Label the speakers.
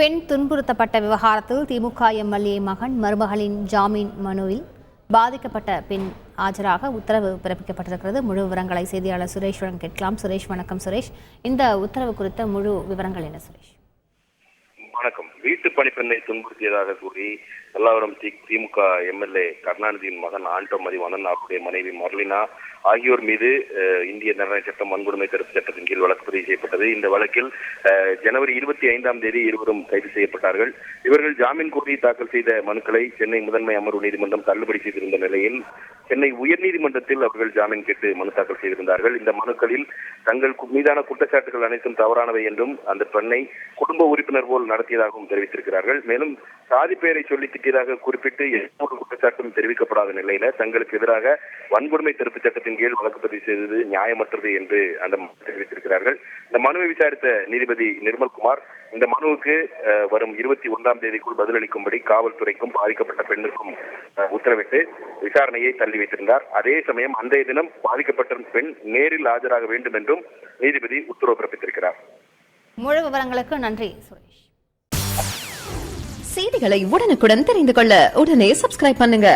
Speaker 1: பெண் துன்புறுத்தப்பட்ட விவகாரத்தில் திமுக எம்எல்ஏ மகன் மருமகளின் ஜாமீன் மனுவில் பாதிக்கப்பட்ட பெண் ஆஜராக உத்தரவு பிறப்பிக்கப்பட்டிருக்கிறது. முழு விவரங்களை செய்தியாளர் சுரேஷ்வரன் கேட்கலாம். சுரேஷ், வணக்கம். சுரேஷ், இந்த உத்தரவு குறித்த முழு விவரங்கள் என்ன? சுரேஷ்
Speaker 2: வணக்கம். வீட்டு பணிப்பெண்ணை துன்புறுத்தியதாக கூறி பல்லாவரம் திமுக எம்எல்ஏ கருணாநிதியின் மகன் ஆண்டோ மதிவாணன், அவருடைய மனைவி மர்லினா ஆகியோர் மீது இந்திய நிர்ணய சட்டம் வன்கொடுமை தடுப்பு சட்டத்தின் கீழ் வழக்கு பதிவு செய்யப்பட்டது. இந்த வழக்கில் ஜனவரி 25ஆம் தேதி இருவரும் கைது செய்யப்பட்டார்கள். இவர்கள் ஜாமீன் கோரி தாக்கல் செய்த மனுக்களை சென்னை முதன்மை அமர்வு நீதிமன்றம் தள்ளுபடி செய்திருந்த நிலையில் சென்னை உயர்நீதிமன்றத்தில் அவர்கள் ஜாமீன் கேட்டு மனு தாக்கல் செய்திருந்தார்கள். இந்த மனுக்களில் தங்கள் மீதான குற்றச்சாட்டுகள் அனைத்தும் தவறானவை என்றும் அந்த பெண்ணை குடும்ப உறுப்பினர் போல் நடத்தியதாகவும் தெரிவித்திருக்கிறார்கள். மேலும் சாதி பெயரை சொல்லி திட்டியதாக குறிப்பிட்டு எந்த குற்றச்சாட்டும் தெரிவிக்கப்படாத நிலையில தங்களுக்கு எதிராக வன்கொடுமை தடுப்பு சட்டத்தின் கீழ் வழக்கு பதிவு செய்தது நியாயமற்றது என்று அந்த தெரிவித்திருக்கிறார்கள். இந்த மனுவை விசாரித்த நீதிபதி நிர்மல்குமார் இந்த மனுவுக்கு வரும் 21ஆம் தேதிக்குள் பதிலளிக்கும்படி காவல்துறைக்கும் பாதிக்கப்பட்ட பெண்ணுக்கும் உத்தரவிட்டு விசாரணையை தள்ளி வைத்திருந்தார். அதே சமயம் அன்றைய தினம் பாதிக்கப்பட்ட பெண் நேரில் ஆஜராக வேண்டும் என்றும் நீதிபதி உத்தரவு பிறப்பித்திருக்கிறார்.
Speaker 1: முழு விவரங்களுக்கு நன்றி சுரேஷ்.
Speaker 3: செய்திகளை உடனுக்குடன் தெரிந்து கொள்ள உடனே சப்ஸ்கிரைப் பண்ணுங்க.